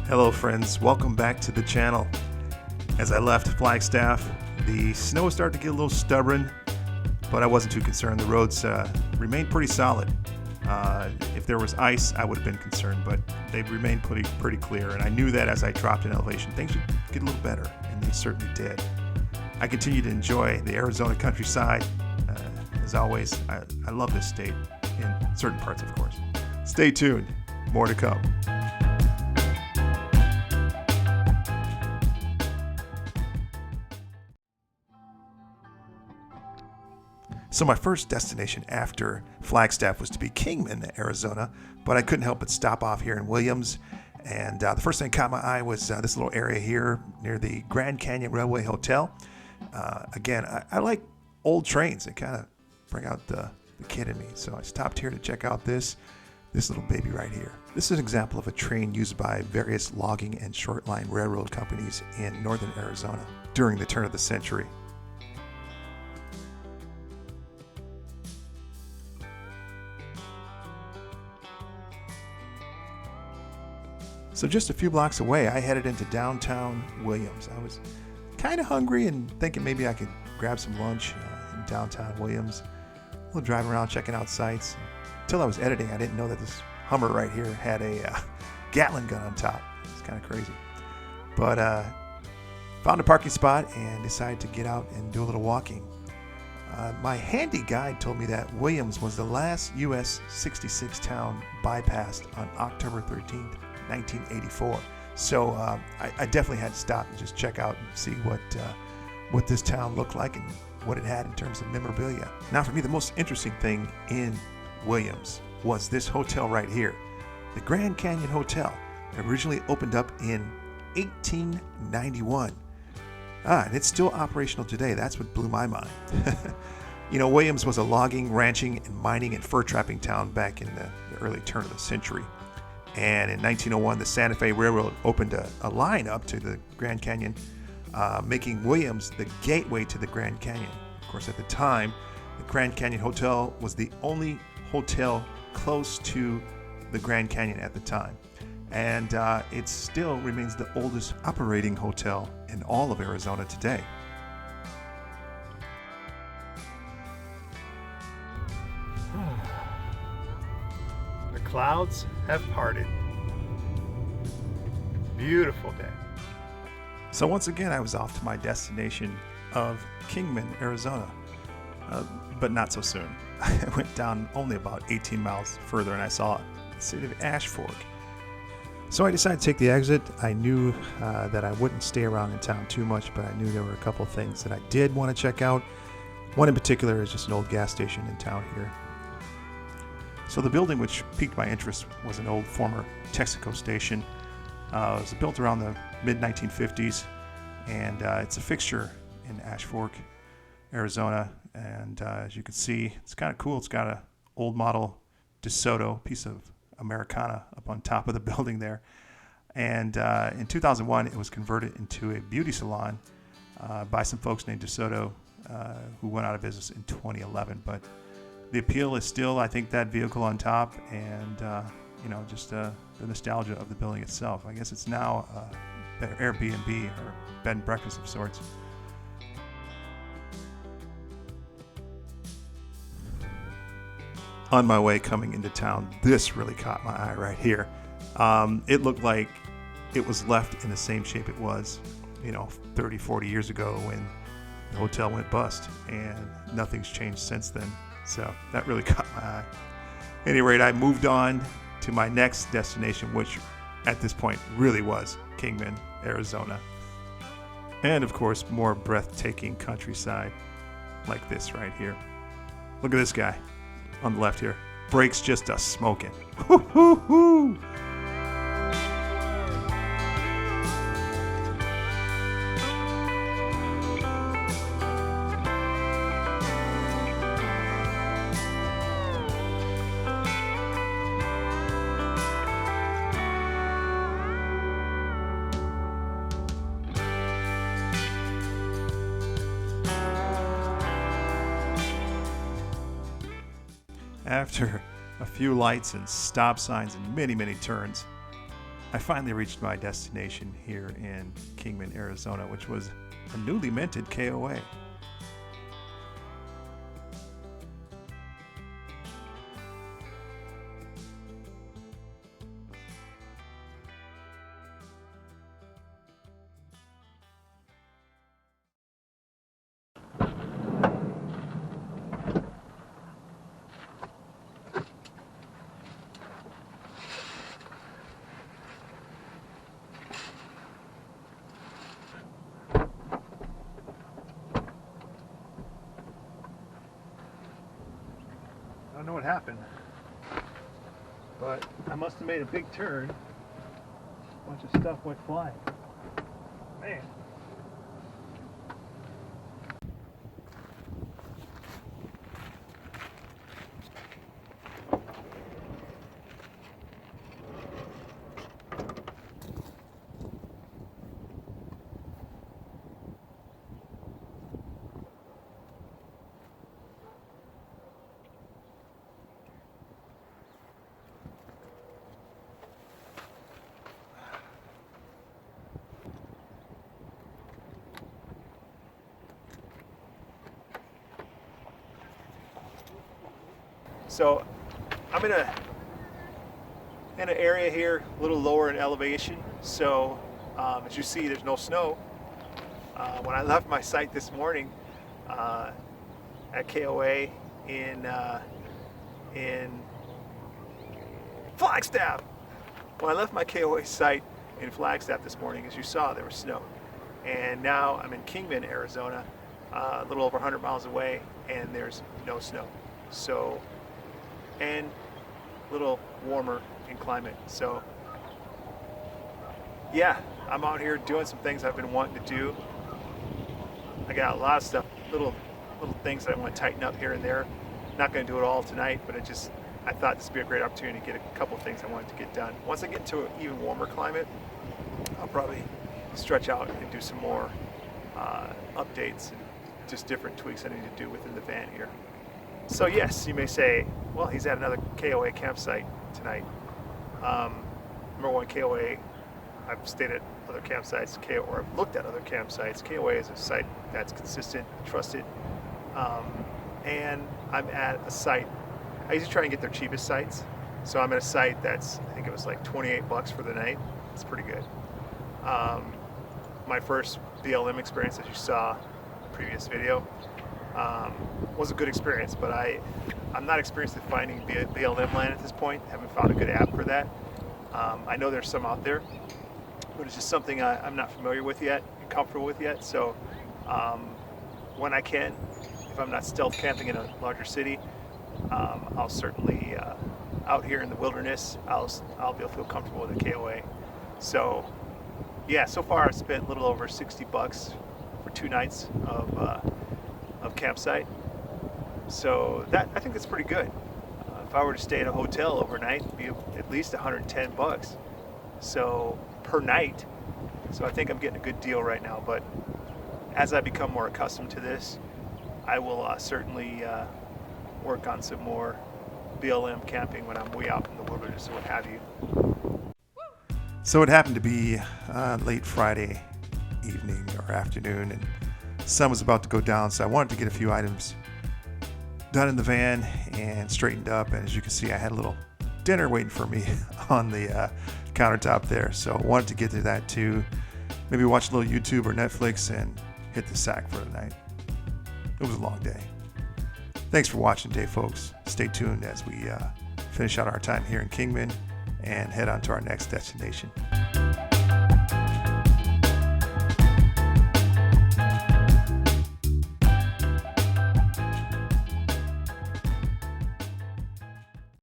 Hello friends, welcome back to the channel. As I left Flagstaff, the snow started to get a little stubborn, but I wasn't too concerned. The roads remained pretty solid. If there was ice, I would have been concerned, but they remained pretty clear, and I knew that as I dropped in elevation, things would get a little better, and they certainly did. I continue to enjoy the Arizona countryside. As always, I love this state, in certain parts, of course. Stay tuned, more to come. So my first destination after Flagstaff was to be Kingman, Arizona, but I couldn't help but stop off here in Williams. And the first thing that caught my eye was this little area here near the Grand Canyon Railway Hotel. Again, I like old trains. They kind of bring out the kid in me. So I stopped here to check out this little baby right here. This is an example of a train used by various logging and short line railroad companies in northern Arizona during the turn of the century. So just a few blocks away, I headed into downtown Williams. I was kind of hungry and thinking maybe I could grab some lunch in downtown Williams. A little drive around, checking out sights. Until I was editing, I didn't know that this Hummer right here had a Gatling gun on top. It's kind of crazy. But found a parking spot and decided to get out and do a little walking. My handy guide told me that Williams was the last US 66 town bypassed on October 13th. 1984. So I definitely had to stop and just check out and see what this town looked like and what it had in terms of memorabilia. Now for me, the most interesting thing in Williams was this hotel right here, the Grand Canyon Hotel. It originally opened up in 1891. And it's still operational today. That's what blew my mind. You know, Williams was a logging, ranching, and mining and fur trapping town back in the early turn of the century. And in 1901, the Santa Fe Railroad opened a line up to the Grand Canyon, making Williams the gateway to the Grand Canyon. Of course, at the time, the Grand Canyon Hotel was the only hotel close to the Grand Canyon at the time. And it still remains the oldest operating hotel in all of Arizona today. Clouds have parted. Beautiful day. So once again, I was off to my destination of Kingman, Arizona. But not so soon. I went down only about 18 miles further and I saw the city of Ash Fork. So I decided to take the exit. I knew that I wouldn't stay around in town too much, but I knew there were a couple of things that I did want to check out. One in particular is just an old gas station in town here. So the building which piqued my interest was an old former Texaco station. It was built around the mid-1950s, and it's a fixture in Ash Fork, Arizona. And as you can see, it's kind of cool. It's got an old model DeSoto, piece of Americana up on top of the building there. And in 2001, it was converted into a beauty salon by some folks named DeSoto who went out of business in 2011. But the appeal is still, I think, that vehicle on top and, just the nostalgia of the building itself. I guess it's now an Airbnb or bed and breakfast of sorts. On my way coming into town, this really caught my eye right here. It looked like it was left in the same shape it was, 30, 40 years ago when the hotel went bust, and nothing's changed since then. So that really caught my eye. At any rate, I moved on to my next destination, which at this point really was Kingman, Arizona. And of course, more breathtaking countryside like this right here. Look at this guy on the left here. Brakes just a smoking. Hoo hoo hoo! After a few lights and stop signs and many, many turns, I finally reached my destination here in Kingman, Arizona, which was a newly minted KOA. I don't know what happened, but I must have made a big turn. A bunch of stuff went flying. Man. So I'm in an area here a little lower in elevation. So as you see, there's no snow. When I left my site this morning at KOA in Flagstaff, when I left my KOA site in Flagstaff this morning, as you saw, there was snow. And now I'm in Kingman, Arizona, a little over 100 miles away, and there's no snow. So, and a little warmer in climate. So yeah, I'm out here doing some things I've been wanting to do. I got a lot of stuff, little things that I want to tighten up here and there. Not going to do it all tonight, but I thought this would be a great opportunity to get a couple things I wanted to get done. Once I get into an even warmer climate, I'll probably stretch out and do some more updates and just different tweaks I need to do within the van here. So yes, you may say, well, he's at another KOA campsite tonight. Number one, KOA, I've stayed at other campsites, or I've looked at other campsites. KOA is a site that's consistent, trusted, and I'm at a site, I usually try and get their cheapest sites. So I'm at a site that's, I think it was like $28 for the night. It's pretty good. My first BLM experience, as you saw in the previous video, was a good experience, but I'm not experienced at finding BLM land at this point. Haven't found a good app for that. I know there's some out there, but it's just something I'm not familiar with yet and comfortable with yet. So when I can, if I'm not stealth camping in a larger city, I'll certainly out here in the wilderness, I'll be able to feel comfortable with a KOA. So yeah, so far I've spent a little over $60 for 2 nights of campsite. So that, I think that's pretty good. If I were to stay at a hotel overnight, it'd be at least $110. So per night. So I think I'm getting a good deal right now. But as I become more accustomed to this, I will certainly work on some more BLM camping when I'm way out in the wilderness or what have you. So it happened to be late Friday evening or afternoon, and the sun was about to go down, so I wanted to get a few items done in the van and straightened up. And as you can see, I had a little dinner waiting for me on the countertop there, so I wanted to get to that too. Maybe watch a little YouTube or Netflix and hit the sack for the night. It was a long day. Thanks for watching today, folks. Stay tuned as we finish out our time here in Kingman and head on to our next destination.